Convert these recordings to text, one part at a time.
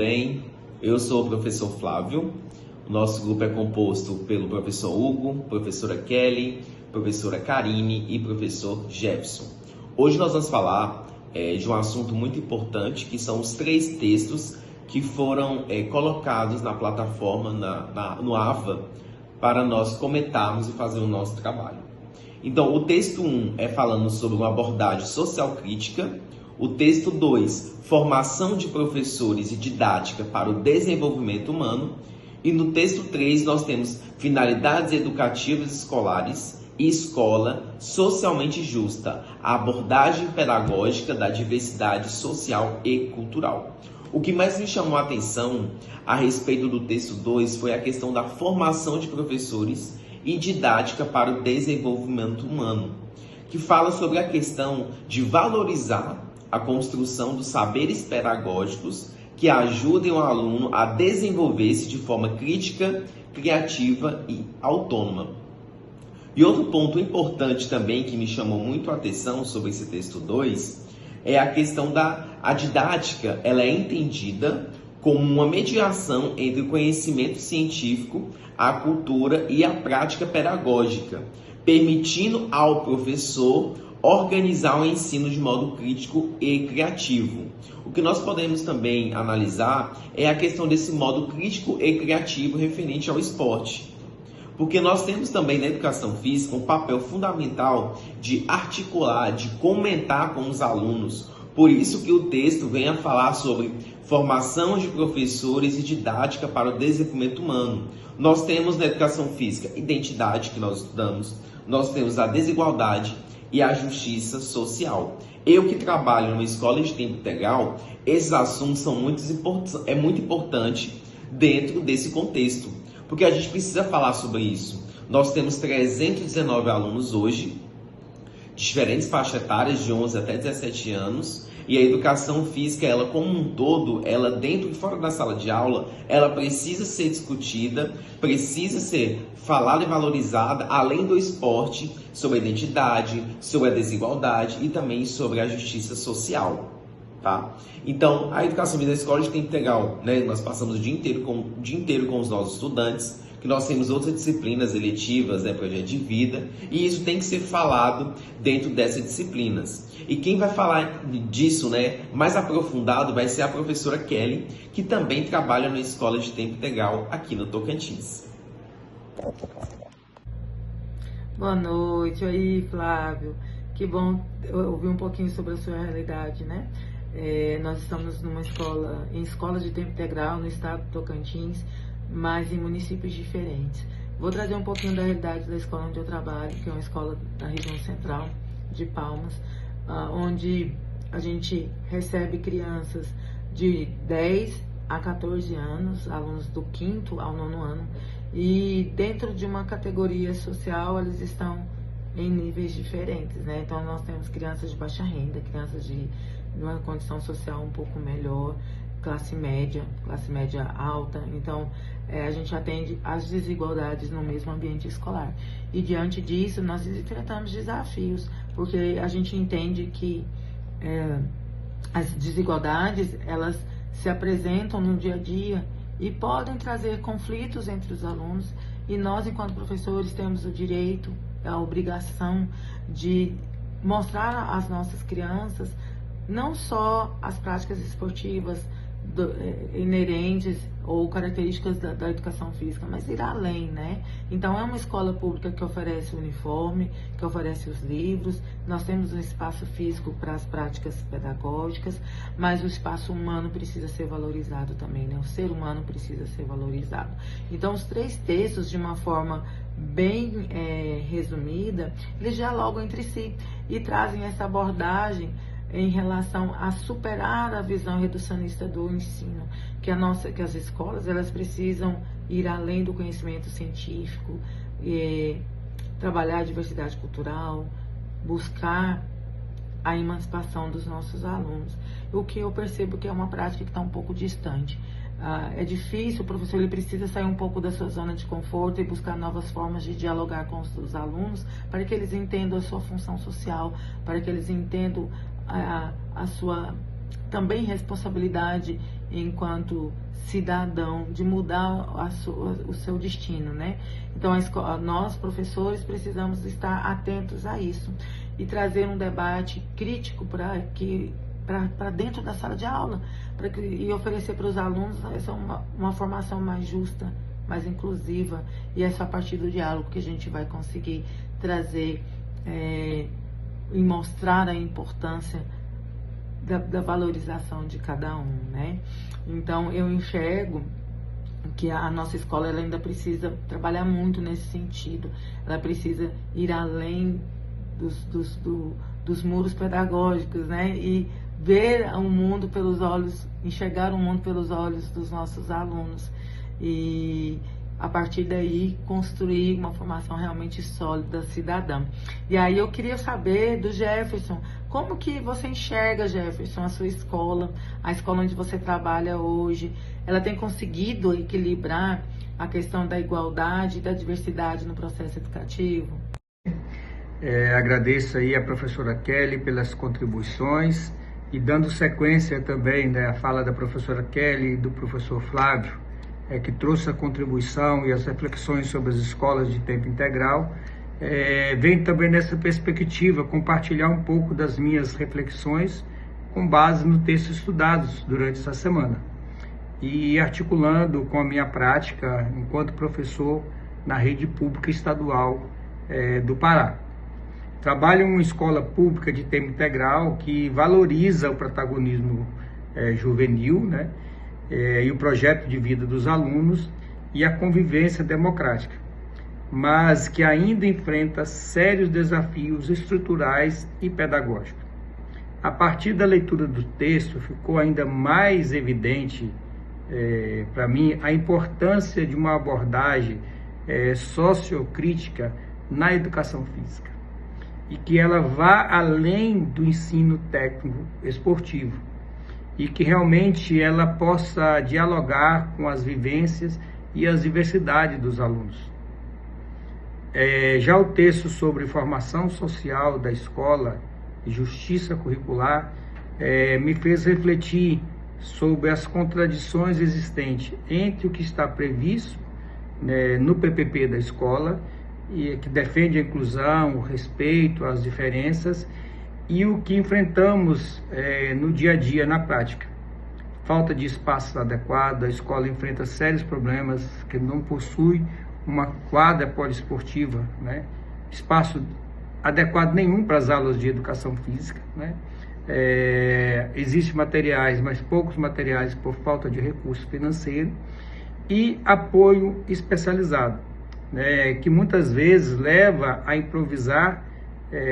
bem? Eu sou o professor Flávio. O nosso grupo é composto pelo professor Hugo, professora Kelly, professora Karine e professor Jefferson. Hoje nós vamos falar de um assunto muito importante, que são os 3 textos que foram colocados na plataforma, no AVA, para nós comentarmos e fazer o nosso trabalho. Então, o texto 1 é falando sobre uma abordagem social crítica. O texto 2, formação de professores e didática para o desenvolvimento humano. E no texto 3, nós temos finalidades educativas escolares e escola socialmente justa, a abordagem pedagógica da diversidade social e cultural. O que mais me chamou a atenção a respeito do texto 2 foi a questão da formação de professores e didática para o desenvolvimento humano, que fala sobre a questão de valorizar a construção dos saberes pedagógicos que ajudem o aluno a desenvolver-se de forma crítica, criativa e autônoma. E outro ponto importante também que me chamou muito a atenção sobre esse texto 2 é a questão a didática. Ela é entendida como uma mediação entre o conhecimento científico, a cultura e a prática pedagógica, permitindo ao professor organizar o ensino de modo crítico e criativo. O que nós podemos também analisar é a questão desse modo crítico e criativo referente ao esporte. Porque nós temos também na educação física um papel fundamental de articular, de comentar com os alunos. Por isso que o texto vem a falar sobre formação de professores e didática para o desenvolvimento humano. Nós temos na educação física identidade, que nós estudamos, nós temos a desigualdade e a justiça social. Eu que trabalho numa escola de tempo integral, esses assuntos são muito importante dentro desse contexto, porque a gente precisa falar sobre isso. Nós temos 319 alunos hoje, diferentes faixas etárias, de 11 até 17 anos, e a educação física, ela como um todo, ela dentro e fora da sala de aula, ela precisa ser discutida, precisa ser falada e valorizada, além do esporte, sobre a identidade, sobre a desigualdade e também sobre a justiça social. Tá? Então, a educação física da escola de tempo integral, né? Nós passamos o dia inteiro com os nossos estudantes, que nós temos outras disciplinas eletivas, né, projeto de vida, e isso tem que ser falado dentro dessas disciplinas. E quem vai falar disso, né, mais aprofundado vai ser a professora Kelly, que também trabalha na escola de tempo integral aqui no Tocantins. Boa noite, aí Flávio, que bom ouvir um pouquinho sobre a sua realidade, né? Nós estamos em escola de tempo integral no estado do Tocantins, mas em municípios diferentes. Vou trazer um pouquinho da realidade da escola onde eu trabalho, que é uma escola da região central de Palmas, onde a gente recebe crianças de 10 a 14 anos, alunos do 5º ao 9º ano, e dentro de uma categoria social eles estão em níveis diferentes, né? Então nós temos crianças de baixa renda, crianças de uma condição social um pouco melhor, classe média alta. Então a gente atende às desigualdades no mesmo ambiente escolar. E diante disso nós enfrentamos desafios, porque a gente entende que as desigualdades, elas se apresentam no dia a dia e podem trazer conflitos entre os alunos, e nós, enquanto professores, temos o direito, a obrigação de mostrar às nossas crianças não só as práticas esportivas inerentes ou características da educação física, mas ir além, né? Então é uma escola pública que oferece o uniforme, que oferece os livros, nós temos um espaço físico para as práticas pedagógicas, mas o espaço humano precisa ser valorizado também, né? O ser humano precisa ser valorizado. Então os 3 textos, de uma forma bem resumida, eles dialogam entre si e trazem essa abordagem em relação a superar a visão reducionista do ensino, que as escolas, elas precisam ir além do conhecimento científico, trabalhar a diversidade cultural, buscar a emancipação dos nossos alunos. O que eu percebo que é uma prática que está um pouco distante. É difícil, o professor ele precisa sair um pouco da sua zona de conforto e buscar novas formas de dialogar com os alunos, para que eles entendam a sua função social, para que eles entendam a sua também responsabilidade enquanto cidadão, de mudar o seu destino, né? Então, nós, professores, precisamos estar atentos a isso e trazer um debate crítico para dentro da sala de aula e oferecer para os alunos uma formação mais justa, mais inclusiva, e é só a partir do diálogo que a gente vai conseguir trazer e mostrar a importância da valorização de cada um, né? Então, eu enxergo que a nossa escola ela ainda precisa trabalhar muito nesse sentido. Ela precisa ir além dos muros pedagógicos, né? E ver o mundo pelos olhos, enxergar o mundo pelos olhos dos nossos alunos. E a partir daí construir uma formação realmente sólida, cidadã. E aí eu queria saber do Jefferson, como que você enxerga, Jefferson, a sua escola, a escola onde você trabalha hoje? Ela tem conseguido equilibrar a questão da igualdade e da diversidade no processo educativo? Agradeço aí a professora Kelly pelas contribuições e dando sequência também, né, à fala da professora Kelly e do professor Flávio, que trouxe a contribuição e as reflexões sobre as escolas de tempo integral. Vem também nessa perspectiva compartilhar um pouco das minhas reflexões com base no texto estudados durante essa semana e articulando com a minha prática enquanto professor na rede pública estadual do Pará. Trabalho em uma escola pública de tempo integral que valoriza o protagonismo juvenil, né, e o projeto de vida dos alunos e a convivência democrática, mas que ainda enfrenta sérios desafios estruturais e pedagógicos. A partir da leitura do texto, ficou ainda mais evidente para mim a importância de uma abordagem sociocrítica na educação física e que ela vá além do ensino técnico esportivo e que realmente ela possa dialogar com as vivências e as diversidades dos alunos. Já o texto sobre formação social da escola e justiça curricular me fez refletir sobre as contradições existentes entre o que está previsto no PPP da escola, e que defende a inclusão, o respeito às diferenças, e o que enfrentamos no dia a dia, na prática. Falta de espaços adequados, a escola enfrenta sérios problemas, que não possui uma quadra poliesportiva, né? Espaço adequado nenhum para as aulas de educação física, né? Existem materiais, mas poucos materiais por falta de recurso financeiro, e apoio especializado, né? Que muitas vezes leva a improvisar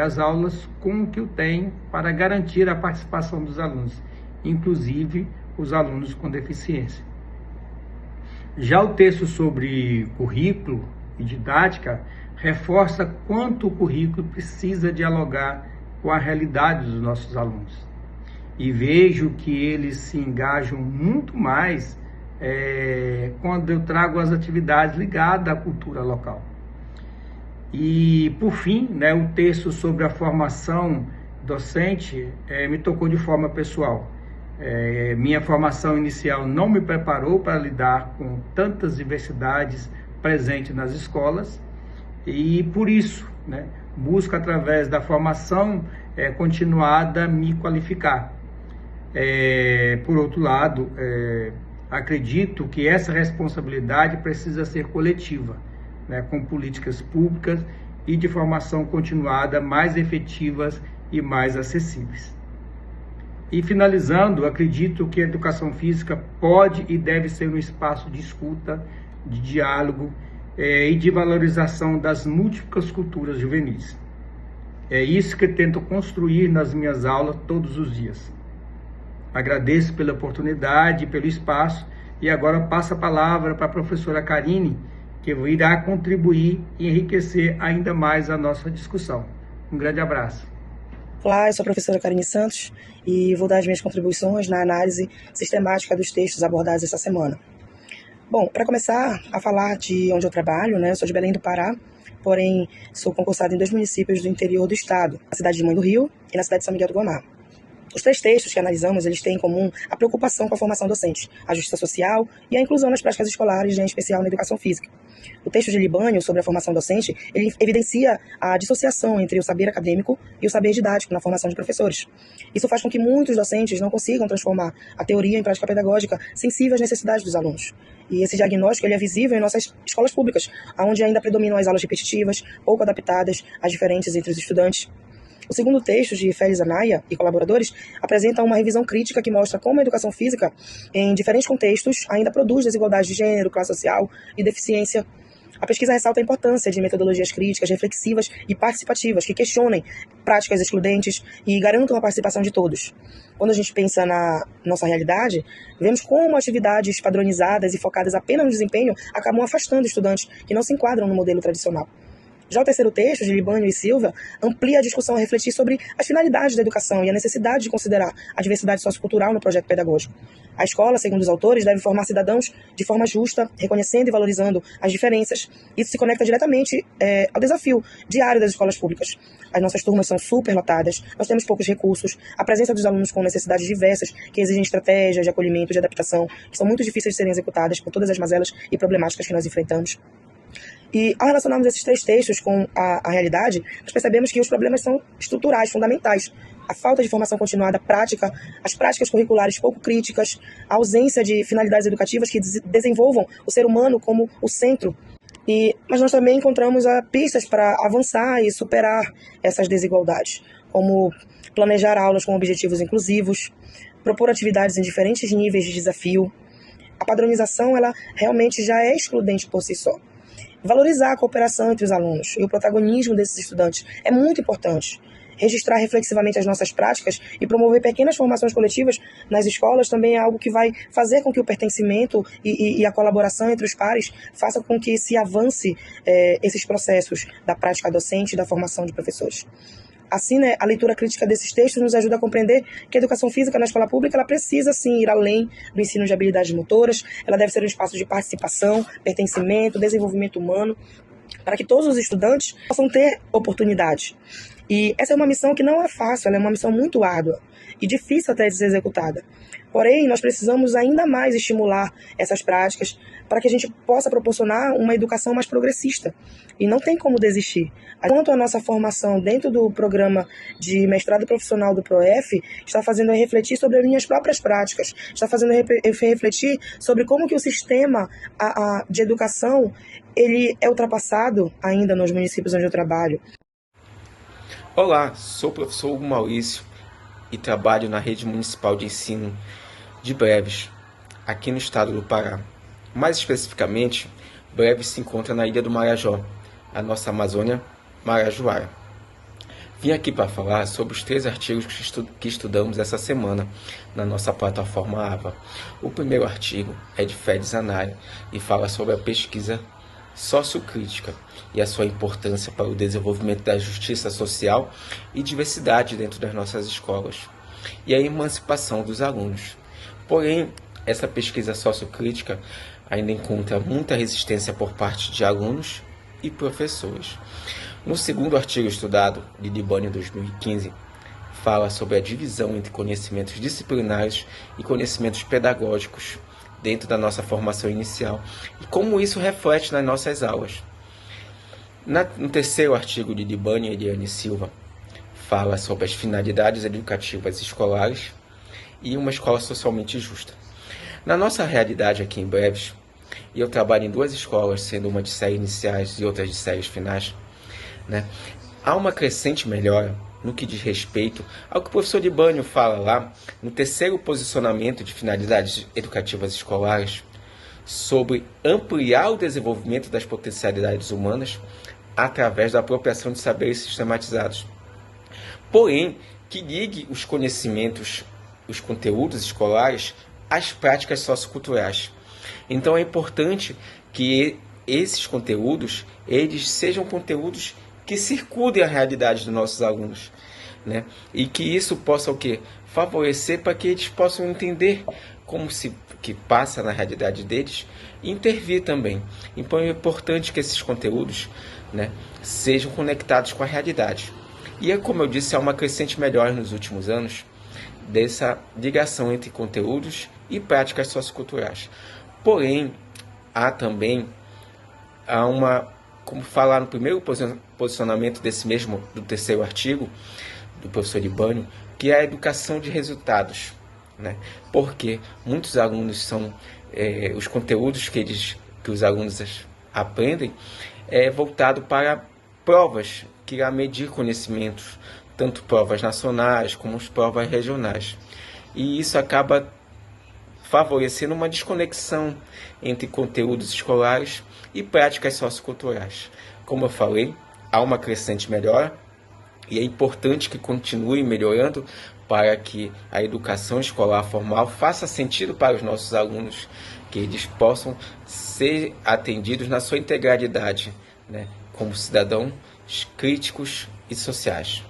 as aulas com o que eu tenho para garantir a participação dos alunos, inclusive os alunos com deficiência. Já o texto sobre currículo e didática reforça quanto o currículo precisa dialogar com a realidade dos nossos alunos. E vejo que eles se engajam muito mais quando eu trago as atividades ligadas à cultura local. E, por fim, né, o texto sobre a formação docente me tocou de forma pessoal. Minha formação inicial não me preparou para lidar com tantas diversidades presentes nas escolas e, por isso, né, busco, através da formação continuada, me qualificar. Por outro lado, acredito que essa responsabilidade precisa ser coletiva, né, com políticas públicas e de formação continuada mais efetivas e mais acessíveis. E finalizando, acredito que a educação física pode e deve ser um espaço de escuta, de diálogo e de valorização das múltiplas culturas juvenis. É isso que eu tento construir nas minhas aulas todos os dias. Agradeço pela oportunidade, pelo espaço, e agora passo a palavra para a professora Karine, que irá contribuir e enriquecer ainda mais a nossa discussão. Um grande abraço. Olá, eu sou a professora Karine Santos e vou dar as minhas contribuições na análise sistemática dos textos abordados essa semana. Bom, para começar a falar de onde eu trabalho, né, eu sou de Belém do Pará, porém sou concursada em 2 municípios do interior do estado, na cidade de Moinho do Rio e na cidade de São Miguel do Guamá. Os 3 textos que analisamos, eles têm em comum a preocupação com a formação docente, a justiça social e a inclusão nas práticas escolares, em especial na educação física. O texto de Libânio sobre a formação docente, ele evidencia a dissociação entre o saber acadêmico e o saber didático na formação de professores. Isso faz com que muitos docentes não consigam transformar a teoria em prática pedagógica sensível às necessidades dos alunos. E esse diagnóstico ele é visível em nossas escolas públicas, onde ainda predominam as aulas repetitivas, pouco adaptadas às diferenças entre os estudantes. O segundo texto, de Félix Anaya e colaboradores, apresenta uma revisão crítica que mostra como a educação física, em diferentes contextos, ainda produz desigualdade de gênero, classe social e deficiência. A pesquisa ressalta a importância de metodologias críticas, reflexivas e participativas que questionem práticas excludentes e garantam a participação de todos. Quando a gente pensa na nossa realidade, vemos como atividades padronizadas e focadas apenas no desempenho acabam afastando estudantes que não se enquadram no modelo tradicional. Já o terceiro texto, de Libânio e Silva, amplia a discussão a refletir sobre as finalidades da educação e a necessidade de considerar a diversidade sociocultural no projeto pedagógico. A escola, segundo os autores, deve formar cidadãos de forma justa, reconhecendo e valorizando as diferenças. Isso se conecta diretamente ao desafio diário das escolas públicas. As nossas turmas são superlotadas, nós temos poucos recursos, a presença dos alunos com necessidades diversas, que exigem estratégias de acolhimento, de adaptação, que são muito difíceis de serem executadas por todas as mazelas e problemáticas que nós enfrentamos. E ao relacionarmos esses 3 textos com a realidade, nós percebemos que os problemas são estruturais, fundamentais. A falta de formação continuada prática, as práticas curriculares pouco críticas, a ausência de finalidades educativas que desenvolvam o ser humano como o centro. Mas nós também encontramos pistas para avançar e superar essas desigualdades, como planejar aulas com objetivos inclusivos, propor atividades em diferentes níveis de desafio. A padronização, ela realmente já é excludente por si só. Valorizar a cooperação entre os alunos e o protagonismo desses estudantes é muito importante. Registrar reflexivamente as nossas práticas e promover pequenas formações coletivas nas escolas também é algo que vai fazer com que o pertencimento e a colaboração entre os pares faça com que se avance esses processos da prática docente e da formação de professores. Assim, a leitura crítica desses textos nos ajuda a compreender que a educação física na escola pública ela precisa, sim, ir além do ensino de habilidades motoras, ela deve ser um espaço de participação, pertencimento, desenvolvimento humano, para que todos os estudantes possam ter oportunidade. E essa é uma missão que não é fácil, ela é uma missão muito árdua e difícil até de ser executada. Porém, nós precisamos ainda mais estimular essas práticas para que a gente possa proporcionar uma educação mais progressista. E não tem como desistir. Quanto a nossa formação dentro do programa de mestrado profissional do ProF está fazendo eu refletir sobre as minhas próprias práticas, está fazendo eu refletir sobre como que o sistema de educação ele é ultrapassado ainda nos municípios onde eu trabalho. Olá, sou o professor Hugo Maurício e trabalho na Rede Municipal de Ensino de Breves, aqui no estado do Pará. Mais especificamente, Breves se encontra na Ilha do Marajó, a nossa Amazônia Marajoara. Vim aqui para falar sobre os 3 artigos que estudamos essa semana na nossa plataforma AVA. O primeiro artigo é de Félix Anaya e fala sobre a pesquisa sociocrítica e a sua importância para o desenvolvimento da justiça social e diversidade dentro das nossas escolas e a emancipação dos alunos. Porém, essa pesquisa sociocrítica ainda encontra muita resistência por parte de alunos e professores. No segundo artigo estudado, de Libânio 2015, fala sobre a divisão entre conhecimentos disciplinares e conhecimentos pedagógicos dentro da nossa formação inicial e como isso reflete nas nossas aulas. No terceiro artigo de Libânio e Eliane Silva, fala sobre as finalidades educativas escolares e uma escola socialmente justa. Na nossa realidade aqui em Breves, e eu trabalho em 2 escolas, sendo uma de séries iniciais e outra de séries finais, há uma crescente melhora no que diz respeito ao que o professor Libânio fala lá no terceiro posicionamento de finalidades educativas escolares, sobre ampliar o desenvolvimento das potencialidades humanas através da apropriação de saberes sistematizados. Porém, que ligue os conhecimentos, os conteúdos escolares às práticas socioculturais. Então é importante que esses conteúdos eles sejam conteúdos que circundem a realidade dos nossos alunos, e que isso possa favorecer para que eles possam entender como que passa na realidade deles e intervir também. Então é importante que esses conteúdos sejam conectados com a realidade. E como eu disse, há uma crescente melhora nos últimos anos dessa ligação entre conteúdos e práticas socioculturais. Porém, como falar no primeiro posicionamento do terceiro artigo, do professor Libânio, que é a educação de resultados, né? Porque muitos alunos os conteúdos que os alunos aprendem voltado para provas que irá medir conhecimentos, tanto provas nacionais como as provas regionais. E isso acaba favorecendo uma desconexão entre conteúdos escolares e práticas socioculturais. Como eu falei, há uma crescente melhora e é importante que continue melhorando para que a educação escolar formal faça sentido para os nossos alunos, que eles possam ser atendidos na sua integralidade, né, como cidadãos críticos e sociais.